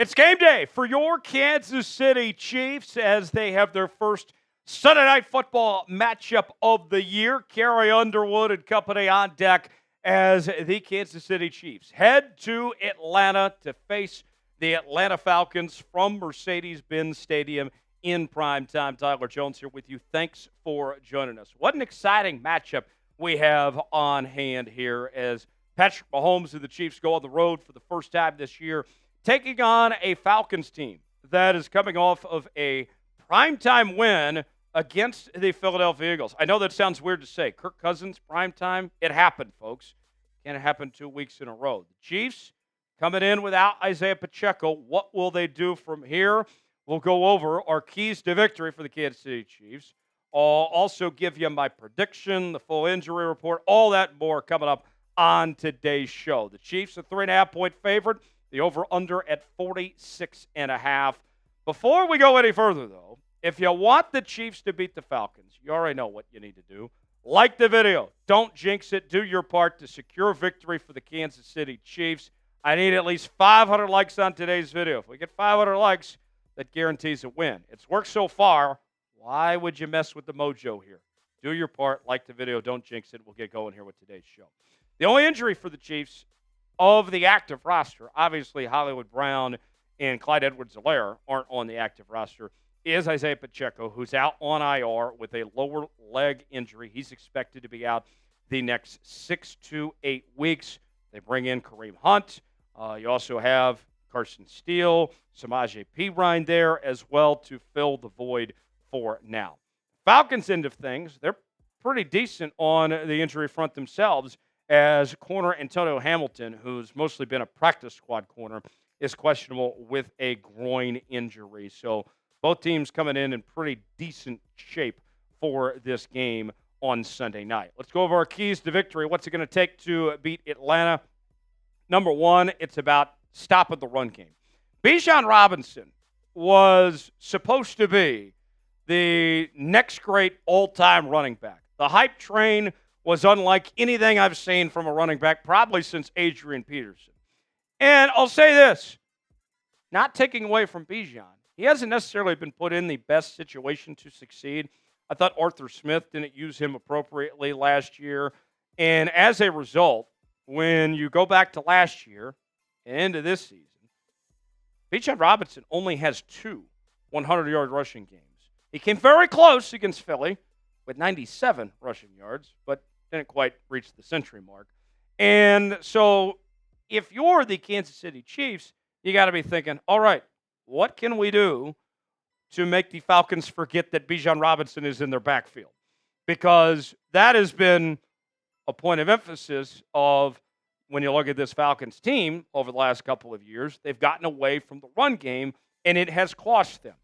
It's game day for your Kansas City Chiefs as they have their first Sunday Night Football matchup of the year. Carrie Underwood and company on deck as the Kansas City Chiefs head to Atlanta to face the Atlanta Falcons from Mercedes-Benz Stadium in prime time. Tyler Jones here with you. Thanks for joining us. What an exciting matchup we have on hand here as Patrick Mahomes and the Chiefs go on the road for the first time this year, taking on a Falcons team that is coming off of a primetime win against the Philadelphia Eagles. I know that sounds weird to say. Kirk Cousins, primetime, it happened, folks. Can't happen 2 weeks in a row. The Chiefs coming in without Isiah Pacheco. What will they do from here? We'll go over our keys to victory for the Kansas City Chiefs. I'll also give you my prediction, the full injury report, all that and more coming up on today's show. The Chiefs are 3.5-point favorite. The over-under at 46.5. Before we go any further, though, if you want the Chiefs to beat the Falcons, you already know what you need to do. Like the video. Don't jinx it. Do your part to secure victory for the Kansas City Chiefs. I need at least 500 likes on today's video. If we get 500 likes, that guarantees a win. It's worked so far. Why would you mess with the mojo here? Do your part. Like the video. Don't jinx it. We'll get going here with today's show. The only injury for the Chiefs of the active roster, obviously Hollywood Brown and Clyde Edwards-Helaire aren't on the active roster, is Isiah Pacheco, who's out on IR with a lower leg injury. He's expected to be out the next 6 to 8 weeks. They bring in Kareem Hunt. You also have Carson Steele, Samaje Perine there as well to fill the void for now. Falcons end of things, they're pretty decent on the injury front themselves, as corner Antonio Hamilton, who's mostly been a practice squad corner, is questionable with a groin injury. So both teams coming in pretty decent shape for this game on Sunday night. Let's go over our keys to victory. What's it going to take to beat Atlanta? Number one, it's about stopping the run game. Bijan Robinson was supposed to be the next great all-time running back. The hype train was unlike anything I've seen from a running back probably since Adrian Peterson. And I'll say this, not taking away from Bijan, he hasn't necessarily been put in the best situation to succeed. I thought Arthur Smith didn't use him appropriately last year. And as a result, when you go back to last year and into this season, Bijan Robinson only has 2 100-yard rushing games. He came very close against Philly with 97 rushing yards, but didn't quite reach the century mark. And so if you're the Kansas City Chiefs, you got to be thinking, all right, what can we do to make the Falcons forget that Bijan Robinson is in their backfield? Because that has been a point of emphasis of when you look at this Falcons team over the last couple of years, they've gotten away from the run game, and it has cost them.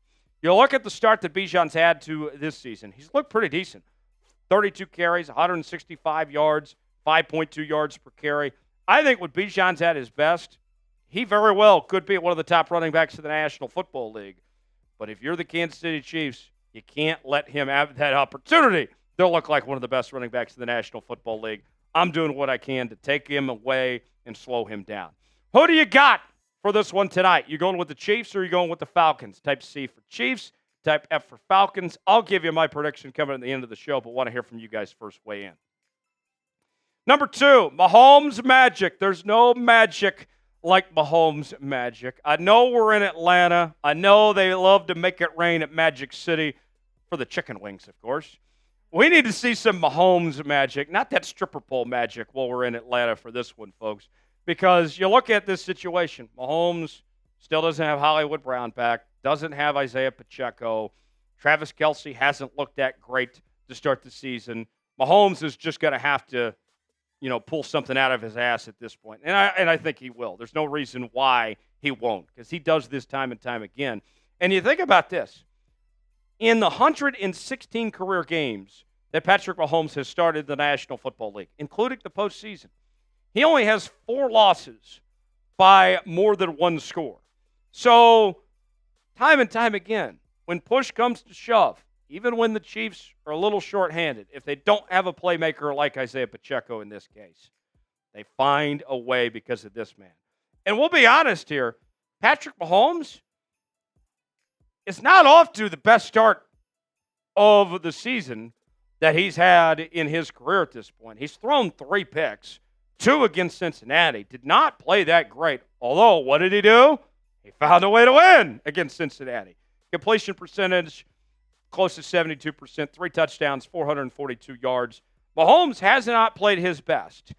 You look at the start that Bijan's had to this season. He's looked pretty decent. 32 carries, 165 yards, 5.2 yards per carry. I think when Bijan's at his best, he very well could be one of the top running backs in the National Football League. But if you're the Kansas City Chiefs, you can't let him have that opportunity. They'll look like one of the best running backs in the National Football League. I'm doing what I can to take him away and slow him down. Who do you got for this one tonight? You going with the Chiefs or are you going with the Falcons? Type C for Chiefs, type F for Falcons. I'll give you my prediction coming at the end of the show, but want to hear from you guys first. Weigh in. Number 2, Mahomes Magic. There's no magic like Mahomes Magic. I know we're in Atlanta. I know they love to make it rain at Magic City for the chicken wings, of course. We need to see some Mahomes magic, not that stripper pole magic while we're in Atlanta for this one, folks. Because you look at this situation, Mahomes still doesn't have Hollywood Brown back, doesn't have Isiah Pacheco. Travis Kelce hasn't looked that great to start the season. Mahomes is just going to have to, pull something out of his ass at this point. And I think he will. There's no reason why he won't, because he does this time and time again. And you think about this. In the 116 career games that Patrick Mahomes has started the National Football League, including the postseason, he only has 4 losses by more than 1 score. So, time and time again, when push comes to shove, even when the Chiefs are a little shorthanded, if they don't have a playmaker like Isiah Pacheco in this case, they find a way because of this man. And we'll be honest here, Patrick Mahomes is not off to the best start of the season that he's had in his career at this point. He's thrown 3 picks, 2 against Cincinnati. Did not play that great. Although, what did he do? He found a way to win against Cincinnati. Completion percentage, close to 72%, 3 touchdowns, 442 yards. Mahomes has not played his best.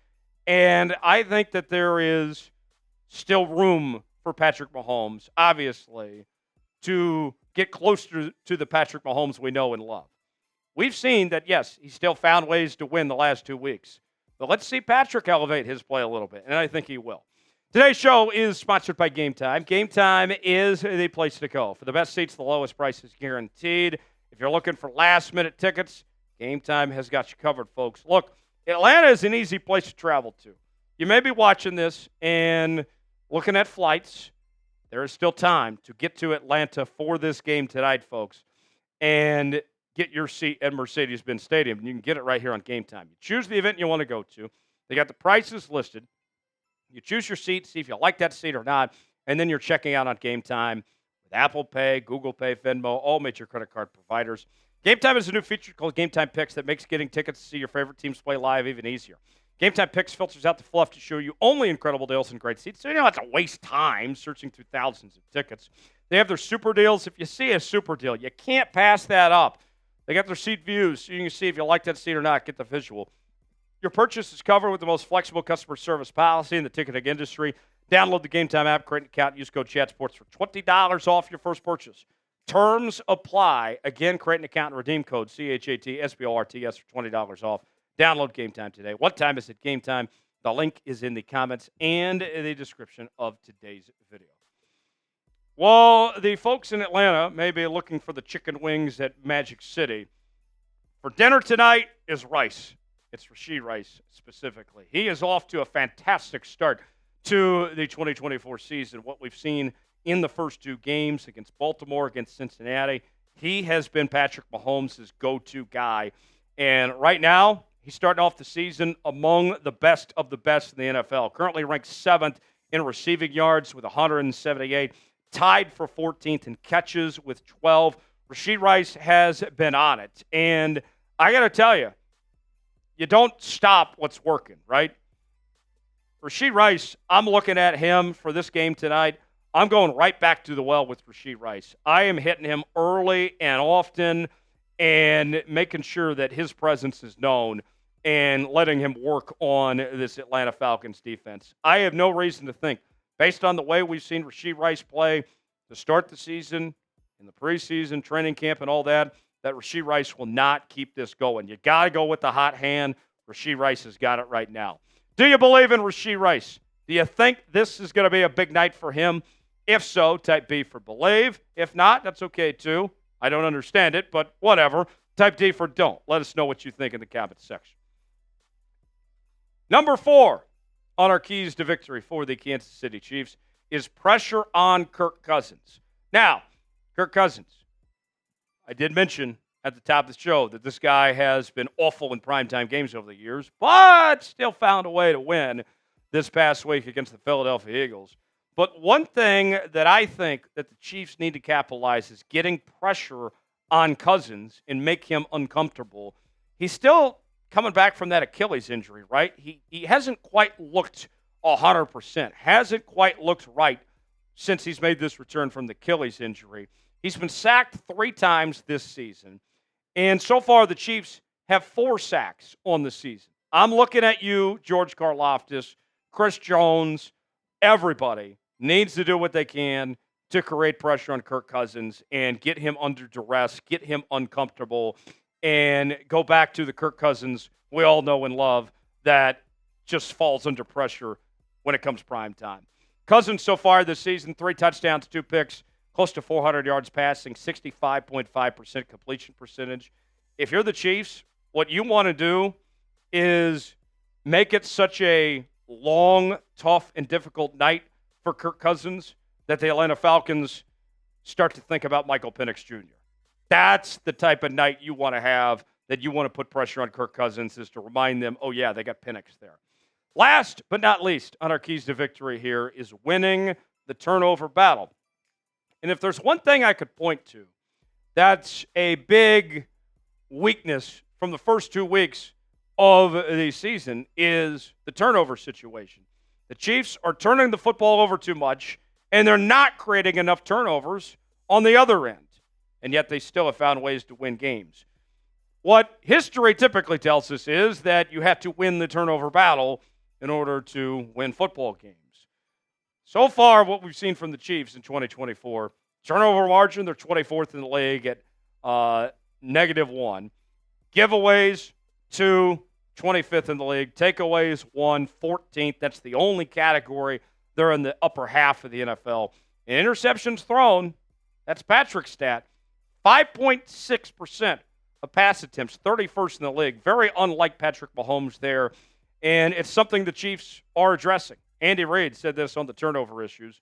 And I think that there is still room for Patrick Mahomes, obviously, to get closer to the Patrick Mahomes we know and love. We've seen that, yes, he still found ways to win the last 2 weeks. But let's see Patrick elevate his play a little bit, and I think he will. Today's show is sponsored by Game Time. Game Time is the place to go. For the best seats, the lowest prices guaranteed. If you're looking for last-minute tickets, Game Time has got you covered, folks. Look, Atlanta is an easy place to travel to. You may be watching this and looking at flights. There is still time to get to Atlanta for this game tonight, folks, and get your seat at Mercedes-Benz Stadium. You can get it right here on Game Time. You choose the event you want to go to. They got the prices listed. You choose your seat, see if you like that seat or not, and then you're checking out on Game Time with Apple Pay, Google Pay, Venmo, all major credit card providers. Game Time is a new feature called Game Time Picks that makes getting tickets to see your favorite teams play live even easier. Game Time Picks filters out the fluff to show you only incredible deals and great seats, so you don't have to waste time searching through thousands of tickets. They have their super deals. If you see a super deal, you can't pass that up. They got their seat views, so you can see if you like that seat or not, get the visual. Your purchase is covered with the most flexible customer service policy in the ticketing industry. Download the Game Time app, create an account, use code ChatSports for $20 off your first purchase. Terms apply. Again, create an account and redeem code CHATSPORTS for $20 off. Download Game Time today. What time is it? Game Time. The link is in the comments and the description of today's video. Well, the folks in Atlanta may be looking for the chicken wings at Magic City. For dinner tonight is Rice. It's Rashee Rice specifically. He is off to a fantastic start to the 2024 season. What we've seen in the first 2 games against Baltimore, against Cincinnati, he has been Patrick Mahomes' go-to guy. And right now, he's starting off the season among the best of the best in the NFL. Currently ranked 7th in receiving yards with 178. Tied for 14th in catches with 12. Rasheed Rice has been on it. And I got to tell you, you don't stop what's working, right? Rasheed Rice, I'm looking at him for this game tonight. I'm going right back to the well with Rasheed Rice. I am hitting him early and often and making sure that his presence is known and letting him work on this Atlanta Falcons defense. I have no reason to think, based on the way we've seen Rasheed Rice play to start the season, in the preseason, training camp, and all that, that Rasheed Rice will not keep this going. You got to go with the hot hand. Rasheed Rice has got it right now. Do you believe in Rasheed Rice? Do you think this is going to be a big night for him? If so, type B for believe. If not, that's okay too. I don't understand it, but whatever. Type D for don't. Let us know what you think in the comments section. Number 4 on our keys to victory for the Kansas City Chiefs is pressure on Kirk Cousins. Now, Kirk Cousins, I did mention at the top of the show that this guy has been awful in primetime games over the years, but still found a way to win this past week against the Philadelphia Eagles. But one thing that I think that the Chiefs need to capitalize is getting pressure on Cousins and make him uncomfortable. He's still coming back from that Achilles injury, right? He hasn't quite looked 100%, hasn't quite looked right since he's made this return from the Achilles injury. He's been sacked 3 times this season, and so far the Chiefs have 4 sacks on the season. I'm looking at you, George Karlaftis, Chris Jones, everybody needs to do what they can to create pressure on Kirk Cousins and get him under duress, get him uncomfortable, and go back to the Kirk Cousins we all know and love that just falls under pressure when it comes prime time. Cousins so far this season, 3 touchdowns, 2 picks, close to 400 yards passing, 65.5% completion percentage. If you're the Chiefs, what you want to do is make it such a long, tough, and difficult night for Kirk Cousins that the Atlanta Falcons start to think about Michael Penix Jr. That's the type of night you want to have, that you want to put pressure on Kirk Cousins, is to remind them, oh, yeah, they got Penix there. Last but not least on our keys to victory here is winning the turnover battle. And if there's one thing I could point to that's a big weakness from the first 2 weeks of the season is the turnover situation. The Chiefs are turning the football over too much, and they're not creating enough turnovers on the other end. And yet they still have found ways to win games. What history typically tells us is that you have to win the turnover battle in order to win football games. So far, what we've seen from the Chiefs in 2024, turnover margin, they're 24th in the league at -1. Giveaways, 2, 25th in the league. Takeaways, 1, 14th. That's the only category. They're in the upper half of the NFL. And interceptions thrown, that's Patrick's stat, 5.6% of pass attempts, 31st in the league. Very unlike Patrick Mahomes there. And it's something the Chiefs are addressing. Andy Reid said this on the turnover issues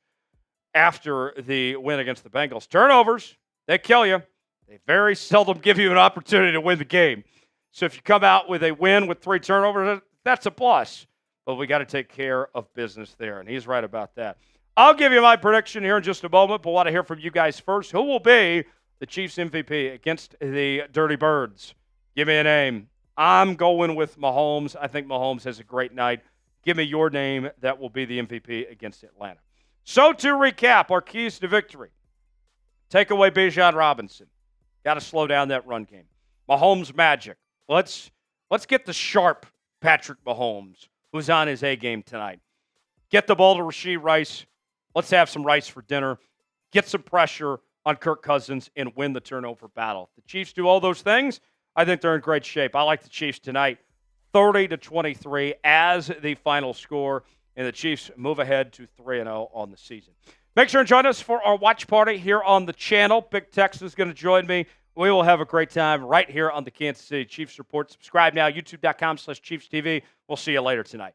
after the win against the Bengals. Turnovers, they kill you. They very seldom give you an opportunity to win the game. So if you come out with a win with 3 turnovers, that's a plus. But we got to take care of business there, and he's right about that. I'll give you my prediction here in just a moment, but I want to hear from you guys first. Who will be the Chiefs MVP against the Dirty Birds? Give me a name. I'm going with Mahomes. I think Mahomes has a great night. Give me your name that will be the MVP against Atlanta. So to recap, our keys to victory. Take away Bijan Robinson. Got to slow down that run game. Mahomes Magic. Let's get the sharp Patrick Mahomes, who's on his A game tonight. Get the ball to Rashee Rice. Let's have some rice for dinner. Get some pressure on Kirk Cousins and win the turnover battle. If the Chiefs do all those things, I think they're in great shape. I like the Chiefs tonight, 30-23 as the final score, and the Chiefs move ahead to 3-0 on the season. Make sure and join us for our watch party here on the channel. Big Tex is going to join me. We will have a great time right here on the Kansas City Chiefs Report. Subscribe now, youtube.com/ChiefsTV. We'll see you later tonight.